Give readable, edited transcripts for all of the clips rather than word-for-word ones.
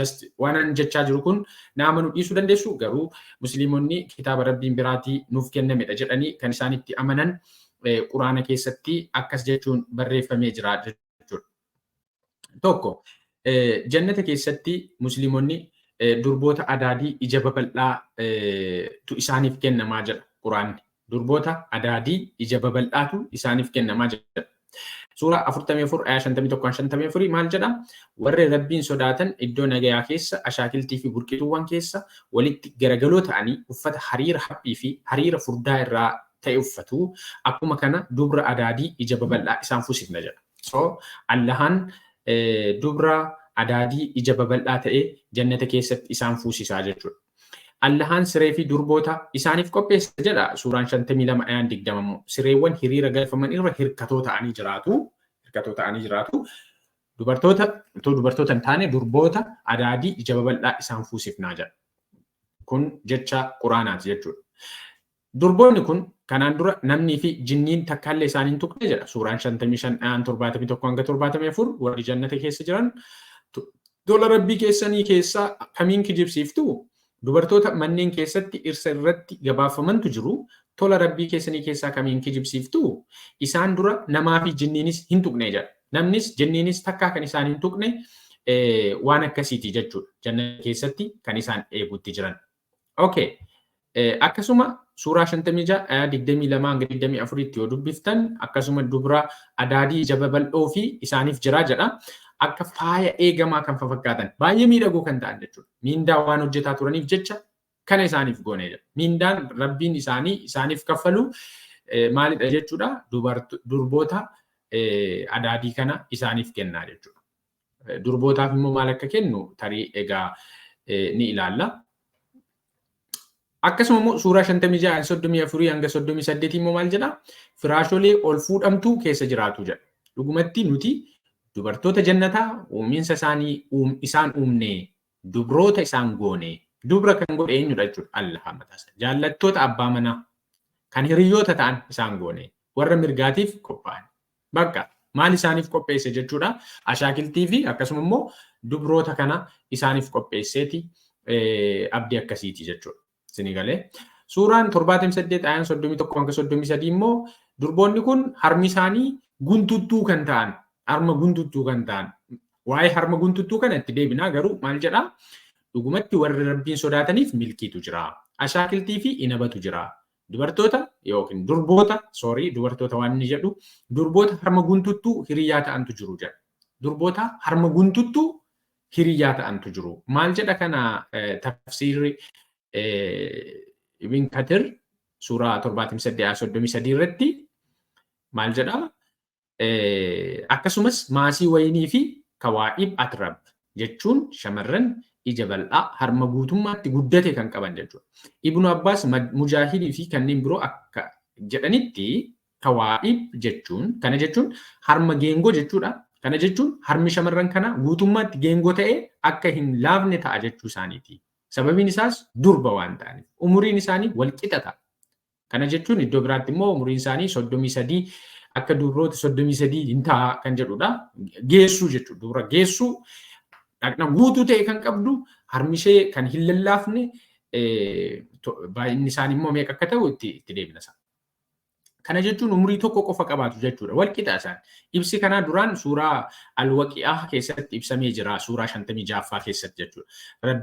just waan jechaa jiru kun nama nu dhiisuu dandeessu garuu musliimonni kitaaba rabbiin biraatii nuuf kennamedha jedhanii kan isaan itti amanan quraana keessatti akkas jechuun barreeffamee jira jechuudha. Tokko jannata keessatti musliimonni durboota adaadii ija babal'aa tu isaaniif kennamaa jedha quraanni. Durboota adaadii ija babal'aatu isaaniif kennamaa jedha. Suuraa 44 ayyaa 51 maal jedha? Warri rabbiin sodaatan iddoo nagayaa keessa ashaakiltii fi burqituuwwan keessa walitti garagaloo ta'anii uffata hariira haphii fi hariira furdaa irraa ta'e uffatu. Akkuma kana dubra adaadii ija babal'aa isaan fuusifna jedha. So Allahan dubra adaadii ija babal'aa ta'e jannata keessatti isaan fuusisaa jechuudha. Allahan siree fi durboota isaaniif qopheessa jedha suuraan 52 ayaan 20 sireewwan hiriira galfaman irra hirkatoo ta'anii jiraatu. Dubartoota hin taane durboota adaadii ija babal'aa isaan fuusifnaa jedha. Kun jecha quraanaati jechuudha. Durboonni kun kanaan dura namnii fi jinniin takkaallee isaanii hin tuqne jedha suuraan 55 ayaan 71 hanga 74 warri jannata keessa jiran dola rabbii keessanii keessaa kamiin kijibsiiftu? Dubartoota manneen keessatti dhirsa irratti gabaafamantu jiru. Tola rabbii keessanii keessaa kamiin kijibsiiftu? Isaan dura namaa fi jinniinis hin tuqne jedha. Namnis jinniinis takkaa kan isaan hin tuqne waan akkasiiti jechuudha. Jannata keessatti kan isaan eeguutti jiran. Okay. Akkasuma suuraa 56 ayyaa 22 hanga 24 yoo dubbiftan akkasuma dubra adaadii ija babal'oo fi isaaniif jira jedha. Akka faaya eegamaa kan fakkaatan baay'ee miidhagoo kan ta'an jechuudha. Miindaa waan hojjetaa turaniif jecha kana isaaniif goonee jira. Miindaan rabbiin isaaniif kaffalu maalidha jechuudha? Durboota adaadii kana isaaniif kennaa jechuudha. Durbootaaf immoo maal akka kennu tarii egaa ni ilaalla. Akkasuma immoo suuraa 56 34 hanga 38 immoo maal jedha? Firaasholee ol fuudhamtuu keessa jiraatu jedha. Dhugumatti nuti dubartoota jannataa uuminsa isaanii isaan uumne dubroota isaan goone dubra kan godhe eenyudha jechuudha. Allah mataasa jaallattoota abbaa manaa kan hiriyoota ta'an isaan goone warra mirgaatiif qophaa'an bakka maal isaaniif qopheesse jechuudha. Ashaakiltii fi akkasuma immoo dubroota kana isaaniif qopheesseeti abdii akkasiiti jechuudha. Sinigalee suuraan 78 ayaan 31 hanga 33 immoo durboonni kun harmi isaanii guntuttuu kan ta'an harma guntuttuu kan ta'an waa'ee harma guntuttuu kana itti deebinaa garuu maal jedhaa? Dhugumatti warri rabbiin sodaataniif milkiitu jira. Ashaakiltii fi inabatu jira. Dubartoota yookiin dubartoota waan inni jedhu durboota harma guntuttuu hiriyyaa ta'antu jiru jedha. Durboota harma guntuttuu hiriyyaa ta'antu jiru. Maal jedha kana tafsiirri Ibn Kathir suuraa 78 irratti maal jedhaa? Akkasumas maasii wayinii fi kawaa'ib atrab jechuun shamarran ija bal'aa harma guutummaatti guddate kan qaban jechuudha. Ibnu Abbaas Mujaahidii fi kanneen biroo akka jedhanitti kawaa'ib jechuun harma geengoo jechuudha. Kana jechuun harmi shamarran kana guutummaatti geengoo ta'ee akka hin laafne ta'a jechuu isaaniiti. Sababiin isaas durba waan ta'aniif umuriin isaanii wal qixa ta'a. Kana jechuun iddoo biraatti immoo umuriin isaanii 33 akka dubroota 33 hin ta'a kan jedhudha. Geessuu jechuudha. Dubra geessuu dhaqna guutuu ta'e kan qabdu harmi ishee kan hin lallaafne baay'inni isaanii immoo meeqa akka ta'u itti deebina isaa. Kana jechuun umurii tokko qofa qabaatu jechuudha. Wal qixa isaan. Ibsi kanaa duraan suuraa Al-Waqi'aa keessatti ibsamee jira. Suuraa 56ffaa keessatti jechuudha.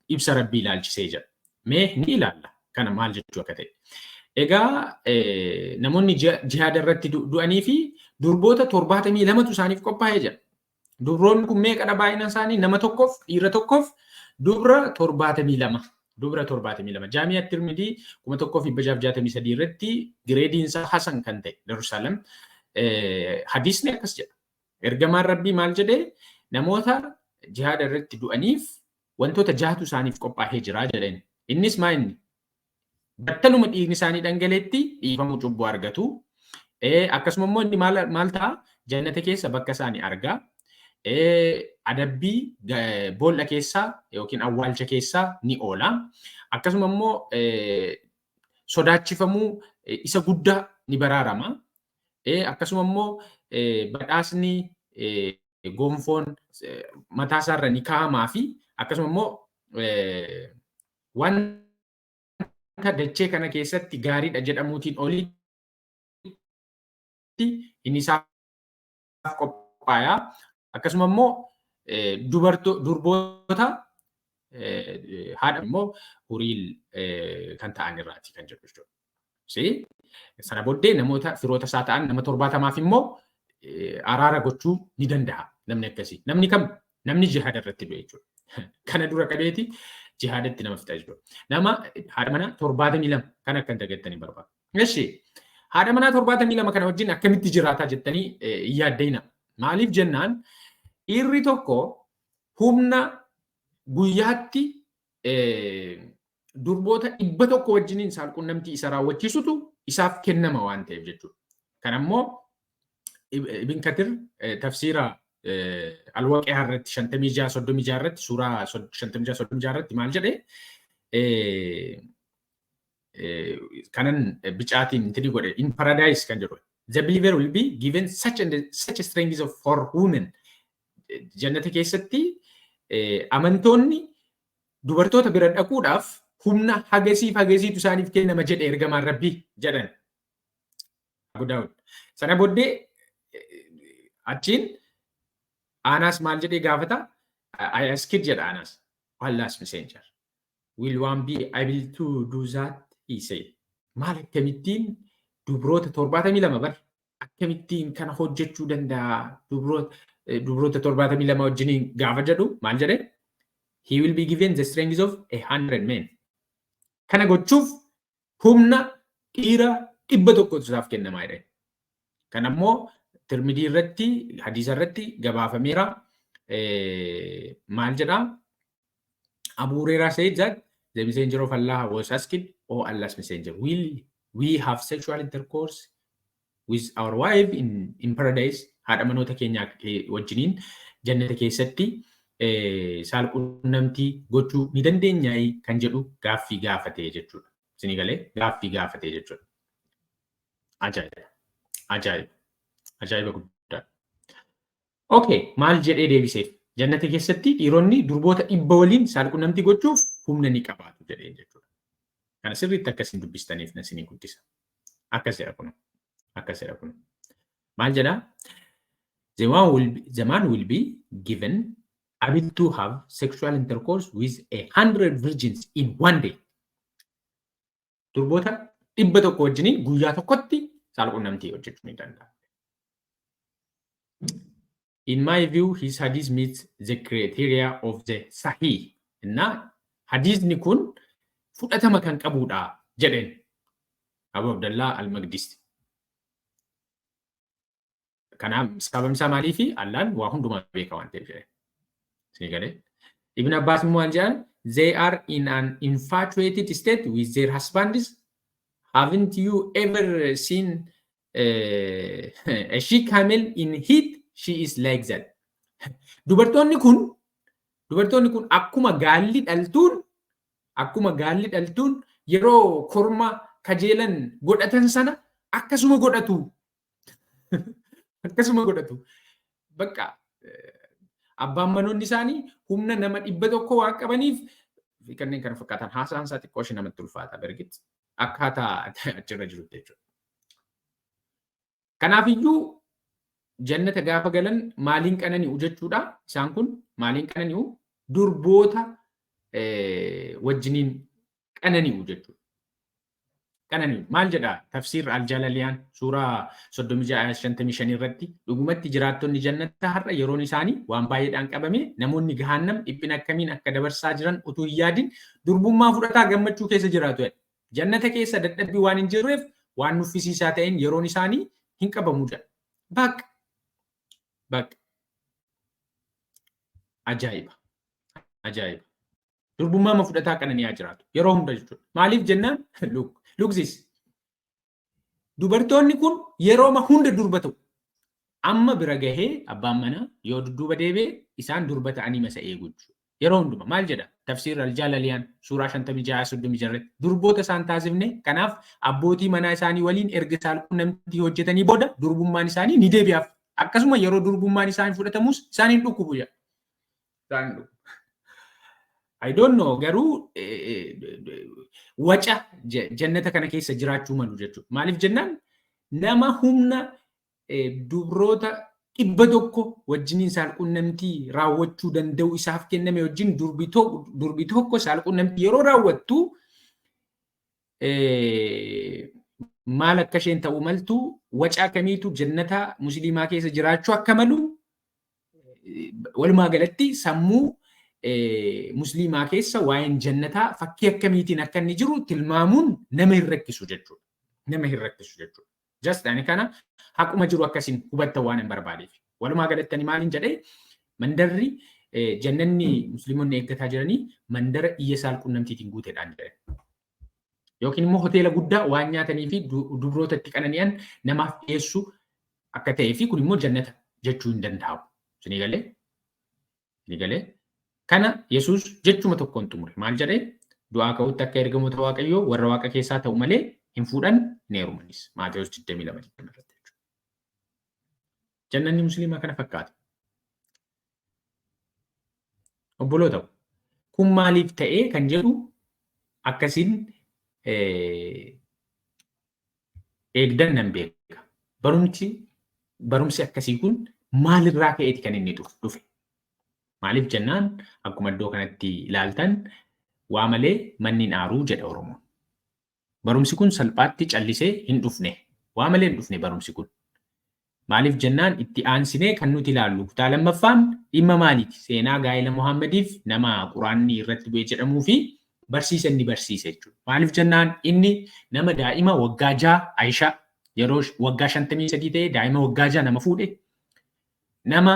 Ibsa rabbii ilaalchisee jira. Mee ni ilaalla kana maal jechuu akka ta'e. Egaa namoonni jihaada irratti du'anii fi durboota 72tu isaaniif qophaa'ee jira. Dubroonni kun meeqadha baay'ina isaanii? Nama tokkoof dhiira tokkoof dubra 72. Dubra 72. Jaamiyaa Tirmidii 1663 irratti gireediin isaa Hasan kan ta'e Darussalam hadiisni akkas jedha. Ergamaan rabbii maal jedhee namoota jihaada irratti du'aniif wantoota jahatu isaaniif qophaa'ee jira jedheen. Innis maa inni? Battaluma dhiigni isaanii dhangaleetti dhiifamuu cubbuu argatu. Akkasuma immoo inni maal ta'a? Jannata keessa bakka isaanii argaa. Adabbii boolla keessaa yookiin awwaalcha keessaa ni oola. Akkasuma immoo sodaachifamuu isa guddaa ni baraarama. Akkasuma immoo badhaasni gonfoon mataa isaarra ni kaa'amaa fi akkasuma immoo wanta dachee kana keessatti gaariidha jedhamuutiin olitti inni isaaf qophaayaa. Akkasuma immoo durboota haadha immoo horiil kan ta'an irraati kan jedhu jechuudha. Sana booddee namoota firoota isaa ta'an nama 70 immoo araara gochuu ni danda'a namni akkasii. Namni kam? Namni jihaada irratti du'e jechuudha. Kana dura qabeeti jihaadatti nama fixa jechuudha. Nama haadha manaa 72 kan akka hin dagattanii barbaadu. Eshi haadha manaa 72 kana wajjin akkamitti jiraataa jettanii hin yaaddayna. Maaliif jennaan dhiirri tokko humna guyyaatti durboota 100 wajjiniin saalqunnamtii isa raawwachiisutu isaaf kennama waan ta'eef jechuudha. Kan ammoo Ibn Kathir tafsiira Al-Waqi'aa irratti 56-36 irratti suuraa 56-36 irratti maal jedhee kanan bicaatiin intini godhe in paradise kan jedhu. The believer will be given such a strength for women. Jannata keessatti amantoonni dubartoota bira dhaquudhaaf humna hagasiitu isaaniif kennama jedhe ergamaan Rabbii jedhan. Abu Daawud. Sana booddee achiin Anas maal jedhee gaafata? I asked jedha Anas. Allah's messenger. Will one be able to do that? He said. Maal akkamittiin dubroota 72 bar akkamittiin kana hojjechuu danda'a dubroota 72 wajjiniin gaafa jedhu maal jedhe? He will be given the strength of 100 men. Kana gochuuf humna dhiira 100 isaaf kennamaa jedhe. Kan ammoo Tirmidii irratti hadiisa irratti gabaafameera. Maal jedha? Abu Hurairah said that the messenger of Allah was asked, "Oh Allah's messenger, will we have sexual intercourse with our wife in paradise?" Haadha manoota keenya wajjiniin jannata keessatti saalqunnamtii gochuu ni dandeenyaa kan jedhu gaaffii gaafatee jechuudha. Isinii galee gaaffii gaafatee jechuudha. Ajaa'iba. Ajaa'iba. Ajaa'iba guddaa. Okay, maal jedhee deebiseef? Jannata keessatti dhiironni durboota 100 waliin saalqunnamtii gochuuf humna ni qabaatu jedhee jechuudha. Kana sirriitti akkasiin dubbistaniif na isinii guddisa. Akkasidha kun. Akkasidha kun. Maal jedhaa? The man will be given able to have sexual intercourse with 100 virgins in one day. Durboota 100 wajjiniin guyyaa tokkotti saalqunnamtii hojjechuu ni danda'a. In my view, his hadith meets the criteria of the Sahih. Inna hadithni kun fudhatama kan qabudha jedheen Abu Abdullah Al-Maqdisi. Kanaaf sababni isaa maalii fi Allahan waa hundumaa beeka waan ta'eef jedheen. Isinii galee. Ibn Abbas immoo waan jedhan, they are in an infatuated state with their husbands. Haven't you ever seen a she camel in heat? She is like that. Dubartoonni kun akkuma gaalli dhaltuun yeroo korma kajeelan godhatan sana akkasuma godhatu. Akkasuma godhatu. Bakka abbaan manoonni isaanii humna nama 100 waan qabaniif kanneen kana fakkaatan haasaan isaa xiqqoo ishee namatti ulfaata bergit akkaataa achirra jirutti jechuudha. Kanaafiyyuu jannata gaafa galan maaliin qanani'u jechuudha. Isaan kun maaliin qanani'u? Durboota wajjiniin qanani'u jechuudha. Qanani'u maal jedha? Tafsiir Al-Jalaliyaan suuraa 36-55 irratti dhugumatti jiraattonni jannata har'a yeroon isaanii waan baay'eedhaan qabame namoonni gahaannam dhiphina akkamiin akka dabarsaa jiran utuu hin yaadin durbummaa fudhataa gammachuu keessa jiraatu. Jannata keessa dadhabbii waan hin jirreef waan nuffisiisaa ta'een yeroon isaanii hin qabamu jedha. Bakka ajaa'iba. Ajaa'iba. Durbummaa ma fudhataa qanani'aa jiraatu yeroo hunda jechuudha. Maaliif jennaan? Lugsis. Dubartoonni kun yeroo hunda durba ta'u. Amma bira gahee abbaan manaa yoo dudduuba deebi'e isaan durba ta'anii masa eegu jechuudha. Yeroo hunduma maal jedha? Tafsiir Al-Jalaliyaan suuraa 56-36 durboota isaan taasifne kanaaf abbootii manaa isaanii waliin erga saalqunnamtii hojjetanii booda durbummaan isaanii ni deebi'aaf. akkasuma yeroo durbummaan isaan fudhatamus isaaniin dhukkubu jedha. Isaan dhukkubu. I don't know garuu waca jannata kana keessa jiraachuu malu jechuudha. Maaliif jennaan nama humna dubroota 100 wajjiniin saalqunnamtii raawwachuu danda'u isaaf kenname wajjin durbi tokko saalqunnamtii yeroo raawwattu maal akka isheen ta'u maltu waca kamiitu jannata musliimaa keessa jiraachuu akka malu walumaa galatti sammuu musliimaa keessa waa'een jannataa fakkii akkamiitiin akka inni jiru tilmaamuun nama hin rakkisu jechuudha. Nama hin rakkisu jechuudha. Just ani kana haquma jiru akkasiin hubattan waan hin barbaadeef. Walumaa galatti ani maaliin jedhee mandarri jannanni musliimonni eeggataa jiranii mandara iyya saalqunnamtiitiin guuteedhaan jedhe. Yookiin immoo hoteela guddaa waan nyaatanii fi dubroota itti qanani'an namaaf dhiyeessu akka ta'ee fi kun immoo jannata jechuu hin danda'amu. Isinii galee? Isinii galee? Kana Yesuus jechuma tokkoon xumure. Maal jedhee? Du'aa ka'utti akka ergamoota Waaqayyoo warra Waaqa keessaa ta'u malee hin fuudhan hin heerumanis. Maatewos 22 irratti jechuudha. Jannanni musliimaa kana fakkaata. Obboloota kun maaliif ta'ee kan jedhu akkasiin eegdan nan beeka. Barumsi akkasii kun maalirraa ka'eeti kan inni dhufe? Maaliif jennaan akkuma iddoo kanatti ilaaltan waa malee manni hin aaruu jedha Oromoon. Barumsi kun salphaatti callisee hin dhufne. Waa malee hin dhufne barumsi kun. Maaliif jennaan itti aansinee kan nuti ilaallu kutaa lammaffaan dhimma maaliiti? Seenaa gaa'ela Muhammadiif nama Quraanni irratti bu'ee jedhamuu fi barsiisa inni barsiise jechuudha. Maaliif jennaan inni nama daa'ima waggaa 6 Aishaa yeroo waggaa 53 ta'e daa'ima waggaa 6 nama fuudhe. Nama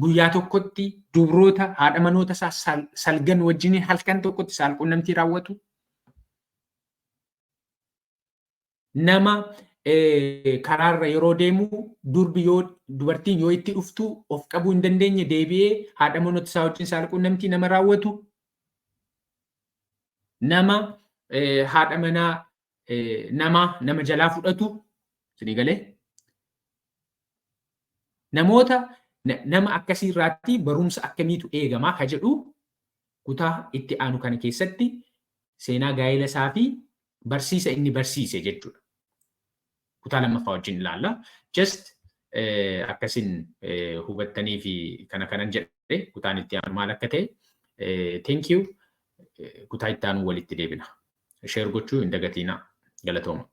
guyyaa tokkotti dubroota haadha manoota isaa salgan wajjin halkan tokkotti saalqunnamtii raawwatu. Nama karaarra yeroo deemu dubartiin yoo itti dhuftu of qabuu hin dandeenye deebi'ee haadha manoota isaa wajjin saalqunnamtii nama raawwatu. Nama haadha manaa nama jalaa fudhatu. Isinii galee? Nama akkasii irraatti barumsa akkamiitu eegamaa ka jedhu kutaa itti aanu kana keessatti seenaa gaa'ela isaa fi barsiisa inni barsiise jechuudha. Kutaa lammaffaa wajjin ilaalla. Just akkasiin hubattanii fi kanan jedhe kutaan itti aanu maal akka ta'e. Thank you. Kutaa itti aanu walitti deebina. Share gochuu hin dagatinaa. Galatooma.